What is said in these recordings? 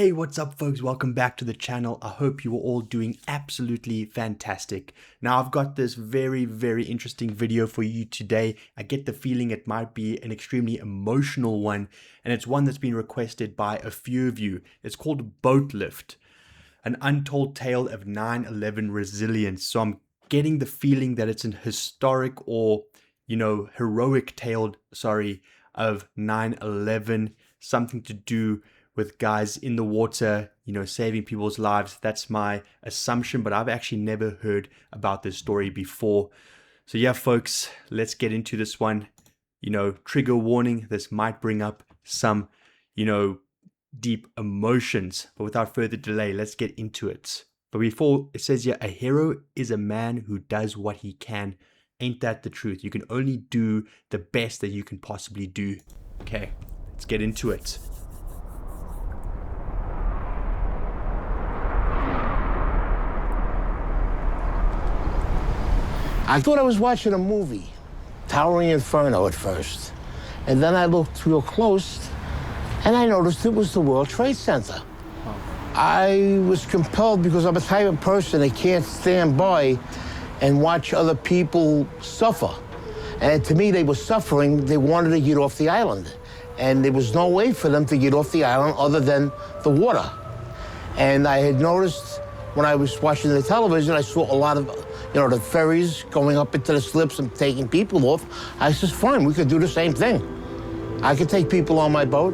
Hey, what's up folks? Welcome back to the channel. I hope you are all doing absolutely fantastic. Now I've got this very interesting video for you today. I get the feeling it might be an extremely emotional one, and it's one that's been requested by a few of you. It's called Boatlift, an untold tale of 9/11 resilience. So I'm getting the feeling that it's an historic or, heroic tale, of 9/11, something to do with guys in the water, saving people's lives. That's my assumption, but I've actually never heard about this story before. So yeah, folks, let's get into this one. Trigger warning, this might bring up some, deep emotions, but without further delay, let's get into it. But before, it says here, a hero is a man who does what he can. Ain't that the truth? You can only do the best that you can possibly do. Okay, let's get into it. I thought I was watching a movie, Towering Inferno at first. And then I looked real close, and I noticed it was the World Trade Center. I was compelled because I'm a type of person that can't stand by and watch other people suffer. And to me, they were suffering. They wanted to get off the island. And there was no way for them to get off the island other than the water. And I had noticed when I was watching the television, I saw a lot of the ferries going up into the slips and taking people off. I said, fine, we could do the same thing. I could take people on my boat,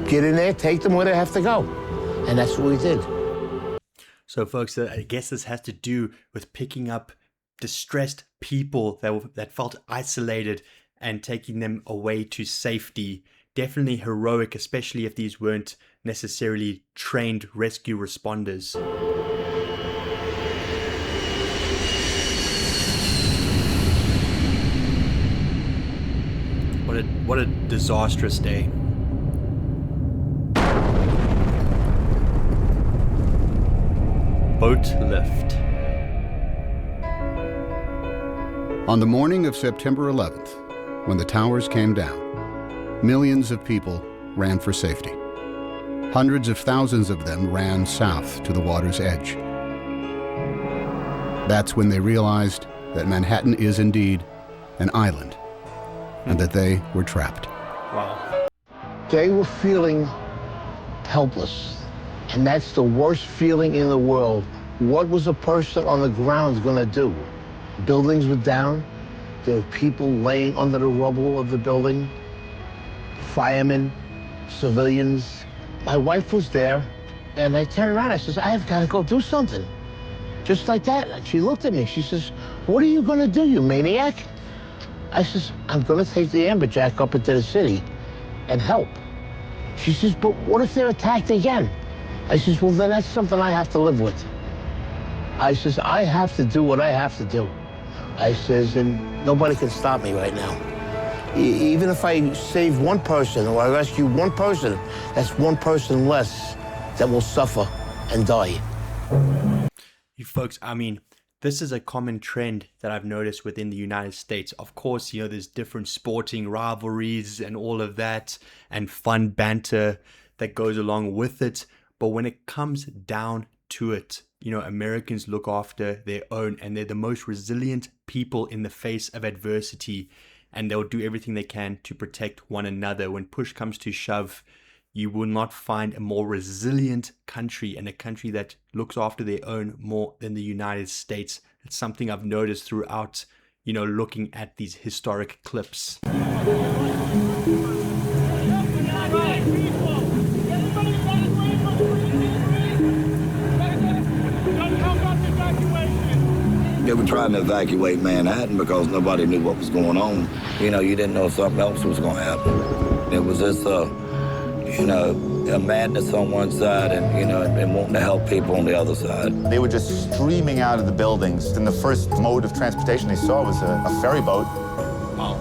get in there, take them where they have to go. And that's what we did. So folks, I guess this has to do with picking up distressed people that felt isolated and taking them away to safety. Definitely heroic, especially if these weren't necessarily trained rescue responders. What a disastrous day. Boatlift. On the morning of September 11th, when the towers came down, millions of people ran for safety. Hundreds of thousands of them ran south to the water's edge. That's when they realized that Manhattan is indeed an island, and that they were trapped. Wow. They were feeling helpless, and that's the worst feeling in the world. What was a person on the ground gonna do? Buildings were down. There were people laying under the rubble of the building. Firemen, civilians. My wife was there, and I turned around, I says, I've gotta go do something. Just like that. And she looked at me, she says, what are you gonna do, you maniac? I says, I'm gonna take the amberjack up into the city and help. She says, but what if they're attacked again? I says, well, then that's something I have to live with. I says, I have to do what I have to do. I says, and nobody can stop me right now. Even if I save one person or I rescue one person, that's one person less that will suffer and die. You folks, this is a common trend that I've noticed within the United States. Of course, there's different sporting rivalries and all of that and fun banter that goes along with it. But when it comes down to it, Americans look after their own, and they're the most resilient people in the face of adversity, and they'll do everything they can to protect one another. When push comes to shove, you will not find a more resilient country, and a country that looks after their own more than the United States. It's something I've noticed throughout, looking at these historic clips. They were trying to evacuate Manhattan because nobody knew what was going on. You didn't know if something else was going to happen. It was just a madness on one side and wanting to help people on the other side. They were just streaming out of the buildings, and the first mode of transportation they saw was a ferry boat. Wow.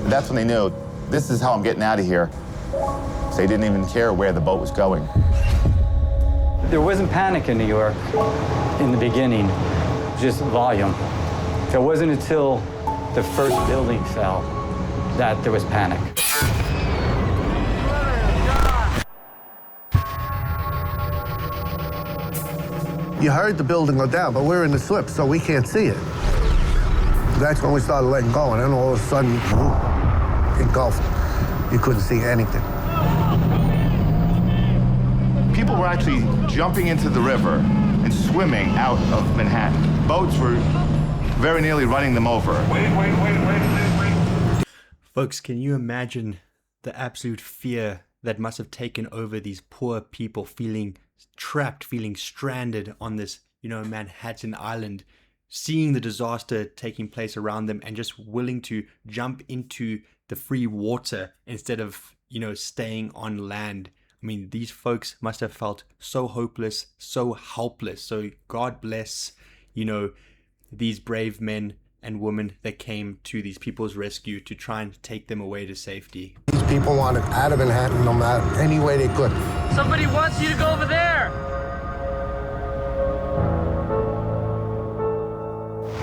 And that's when they knew, this is how I'm getting out of here. So they didn't even care where the boat was going. There wasn't panic in New York in the beginning, just volume. It wasn't until the first building fell that there was panic. You heard the building go down, but we're in the slip, so we can't see it. That's when we started letting go, and then all of a sudden, engulfed. You couldn't see anything. People were actually jumping into the river and swimming out of Manhattan. Boats were very nearly running them over. Wait. Folks, can you imagine the absolute fear that must have taken over these poor people, feeling trapped, feeling stranded on this, Manhattan Island, seeing the disaster taking place around them and just willing to jump into the free water instead of, staying on land. I mean, these folks must have felt so hopeless, so helpless. So God bless, these brave men and women that came to these people's rescue to try and take them away to safety. These people wanted out of Manhattan no matter any way they could. Somebody wants you to go over there.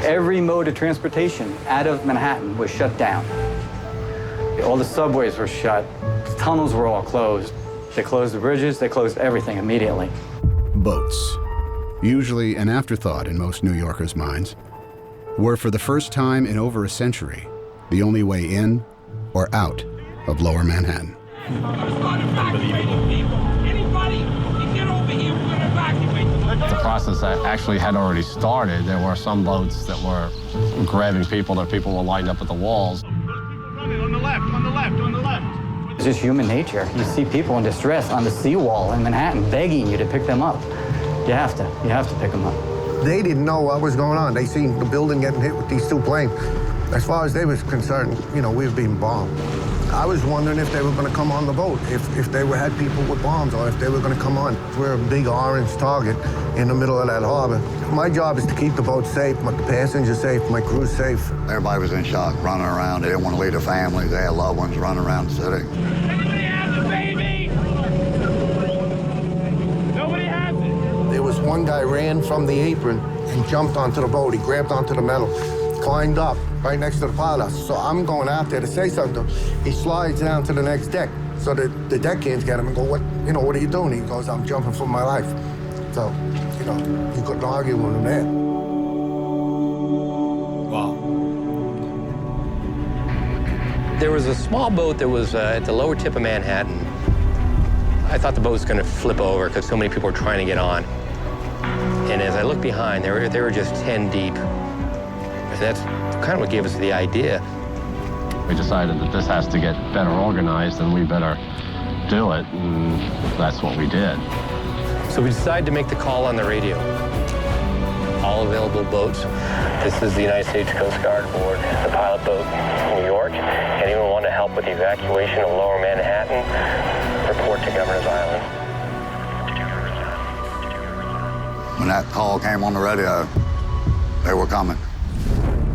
Every mode of transportation out of Manhattan was shut down. All the subways were shut. The tunnels were all closed. They closed the bridges. They closed everything immediately. Boats, usually an afterthought in most New Yorkers' minds, were for the first time in over a century the only way in or out of Lower Manhattan. The process actually had already started. There were some boats that were grabbing people, that people were lined up at the walls. On the left. It's just human nature. You see people in distress on the seawall in Manhattan begging you to pick them up. You have to pick them up. They didn't know what was going on. They seen the building getting hit with these two planes. As far as they was concerned, we were being bombed. I was wondering if they were going to come on the boat, if they had people with bombs, or if they were going to come on. We're a big orange target in the middle of that harbor. My job is to keep the boat safe, my passengers safe, my crew safe. Everybody was in shock, running around. They didn't want to leave their families. They had loved ones running around the city. Everybody has a baby. Nobody has it. There was one guy ran from the apron and jumped onto the boat. He grabbed onto the metal, climbed up right next to the pilot. So I'm going out there to say something to him. He slides down to the next deck. So the deckhands get him and go, what are you doing? He goes, I'm jumping for my life. So, you couldn't argue with him there. Wow. There was a small boat that was at the lower tip of Manhattan. I thought the boat was going to flip over because so many people were trying to get on. And as I looked behind, they were just 10 deep. And that's kind of what gave us the idea. We decided that this has to get better organized and we better do it, and that's what we did. So we decided to make the call on the radio. All available boats. This is the United States Coast Guard aboard the pilot boat in New York. Anyone want to help with the evacuation of Lower Manhattan, report to Governor's Island. When that call came on the radio, they were coming.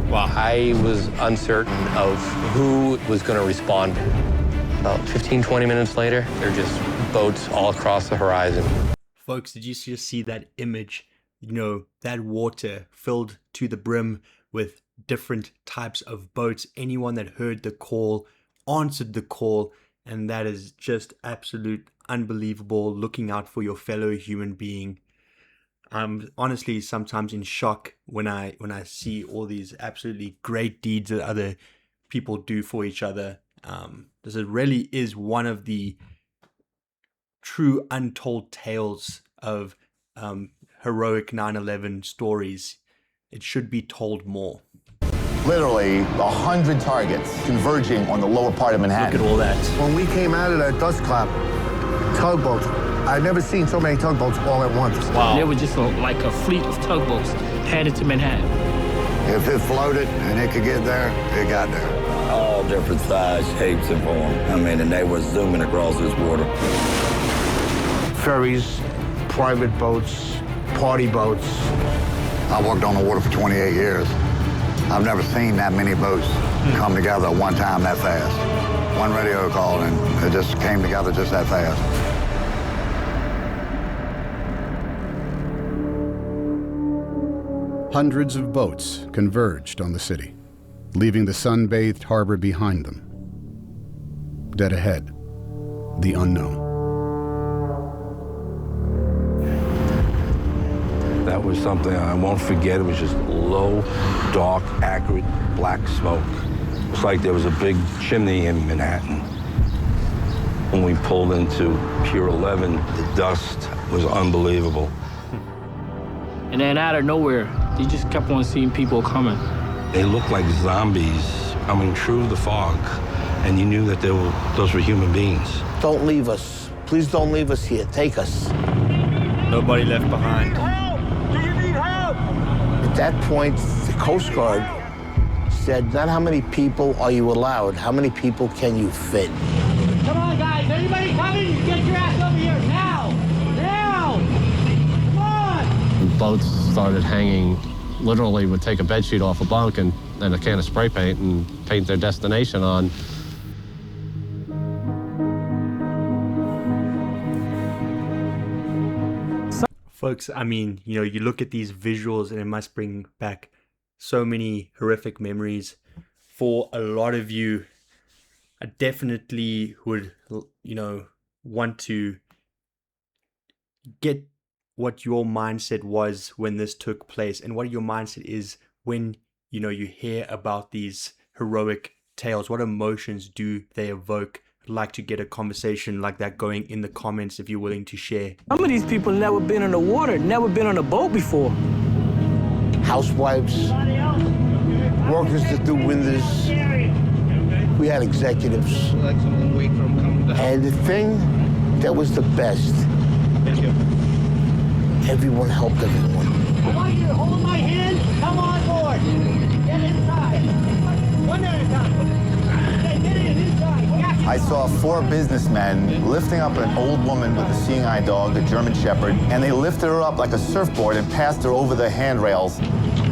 Wow. I was uncertain of who was going to respond. About 15, 20 minutes later, there are just boats all across the horizon. Folks, did you just see that image? That water filled to the brim with different types of boats. Anyone that heard the call answered the call, and that is just absolute unbelievable, looking out for your fellow human being. I'm honestly sometimes in shock when I see all these absolutely great deeds that other people do for each other. This really is one of the true untold tales of heroic 9/11 stories. It should be told more. Literally 100 targets converging on the lower part of Manhattan. Look at all that. When we came out of that dust cloud, tugboats, I've never seen so many tugboats all at once. Wow. There was just like a fleet of tugboats headed to Manhattan. If it floated and it could get there, it got there. All different size, shapes, and forms. And they were zooming across this water. Ferries, private boats, party boats. I worked on the water for 28 years. I've never seen that many boats come together at one time that fast. One radio call and it just came together just that fast. Hundreds of boats converged on the city, leaving the sun-bathed harbor behind them. Dead ahead, the unknown. That was something I won't forget. It was just low, dark, acrid, black smoke. It's like there was a big chimney in Manhattan. When we pulled into Pier 11, the dust was unbelievable. And then out of nowhere, you just kept on seeing people coming. They looked like zombies coming through the fog, and you knew that those were human beings. Don't leave us. Please don't leave us here. Take us. Nobody left behind. At that point, the Coast Guard said, not how many people are you allowed, how many people can you fit? Come on, guys. Anybody coming? Get your ass over here now. Now. Come on. Boats started hanging, literally would take a bedsheet off a bunk and a can of spray paint and paint their destination on. Folks, I mean, you know, you look at these visuals and it must bring back so many horrific memories. For a lot of you, I definitely would, you know, want to get what your mindset was when this took place and what your mindset is when, you know, you hear about these heroic tales. What emotions do they evoke? I'd like to get a conversation like that going in the comments if you're willing to share. Some of these people never been in the water, never been on a boat before. Housewives, workers that do windows. We had executives. And the thing that was the best, everyone helped everyone. I want you to hold my hand. Come on board. Get inside. One at a time. Get inside. I saw 4 businessmen lifting up an old woman with a seeing eye dog, a German Shepherd, and they lifted her up like a surfboard and passed her over the handrails.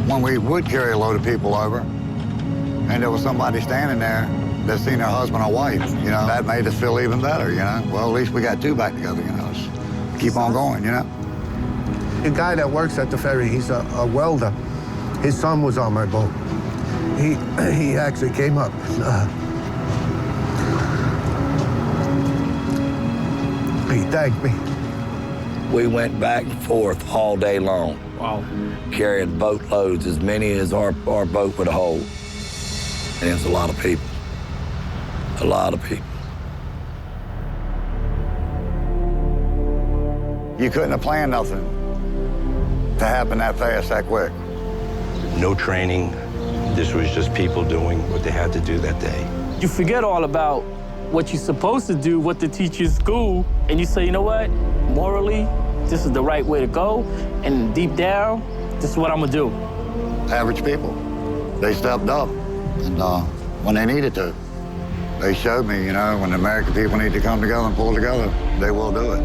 When we would carry a load of people over, and there was somebody standing there that seen their husband or wife, you know, that made us feel even better, you know. Well, at least we got 2 back together, you know. Let's keep on going, you know. The guy that works at the ferry, he's a welder. His son was on my boat. He actually came up. He thanked me. We went back and forth all day long. Wow. Carrying boatloads, as many as our boat would hold. And it's a lot of people. A lot of people. You couldn't have planned nothing to happen that fast, that quick. No training. This was just people doing what they had to do that day. You forget all about what you're supposed to do, what they teach you in school, and you say, you know what, morally, this is the right way to go, and deep down, this is what I'm gonna do. Average people, they stepped up, and when they needed to, they showed me, you know, when the American people need to come together and pull together, they will do it.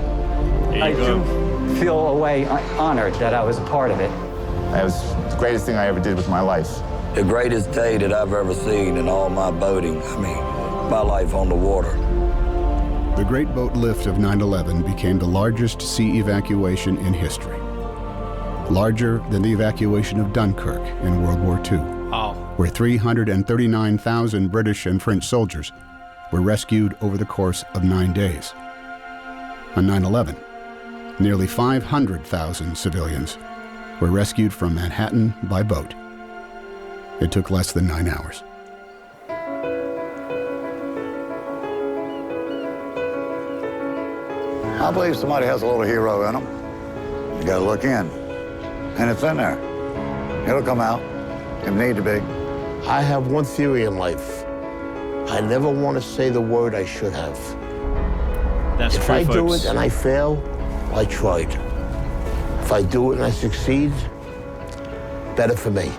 I do feel a way honored that I was a part of it. That was the greatest thing I ever did with my life. The greatest day that I've ever seen in all my boating. I mean, my life on the water. The Great Boat Lift of 9/11 became the largest sea evacuation in history. Larger than the evacuation of Dunkirk in World War II, where 339,000 British and French soldiers were rescued over the course of 9 days. On 9/11, nearly 500,000 civilians were rescued from Manhattan by boat. It took less than 9 hours. I believe somebody has a little hero in them. You gotta look in, and it's in there. It'll come out, if need to be. I have one theory in life. I never want to say the word I should have. That's If true, I do folks. it and I fail, I tried. If I do it and I succeed, better for me.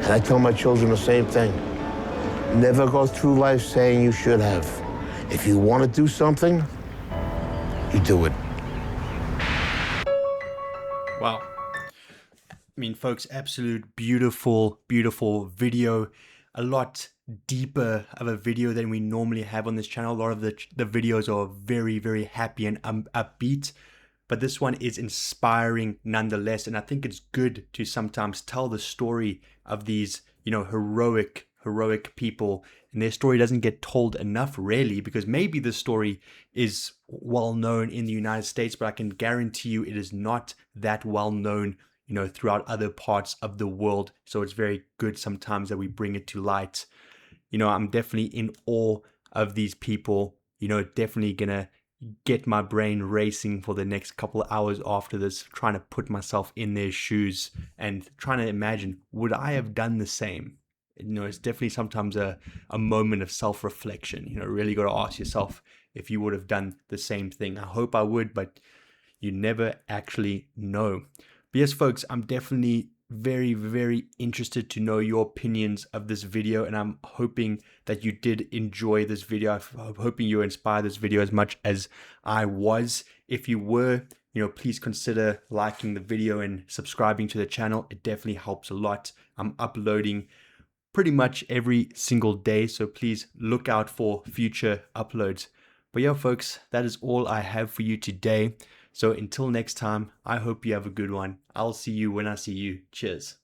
And I tell my children the same thing. Never go through life saying you should have. If you want to do something, you do it. Wow. I mean, folks, absolute beautiful, beautiful video. A lot deeper of a video than we normally have on this channel. A lot of the videos are very, very happy and upbeat. But this one is inspiring nonetheless. And I think it's good to sometimes tell the story of these, you know, heroic people. And their story doesn't get told enough, really, because maybe the story is well known in the United States, but I can guarantee you it is not that well known, you know, throughout other parts of the world. So it's very good sometimes that we bring it to light. You know, I'm definitely in awe of these people, you know, definitely gonna get my brain racing for the next couple of hours after this, trying to put myself in their shoes and trying to imagine, would I have done the same? You know, it's definitely sometimes a moment of self-reflection. You know, really got to ask yourself if you would have done the same thing. I hope I would, but you never actually know. But yes, folks, I'm definitely very, very interested to know your opinions of this video, and I'm hoping that you did enjoy this video. I'm hoping you were inspired this video as much as I was. If you were, you know, please consider liking the video and subscribing to the channel. It definitely helps a lot. I'm uploading pretty much every single day, so please look out for future uploads. But yeah, folks, that is all I have for you today. So until next time, I hope you have a good one. I'll see you when I see you. Cheers.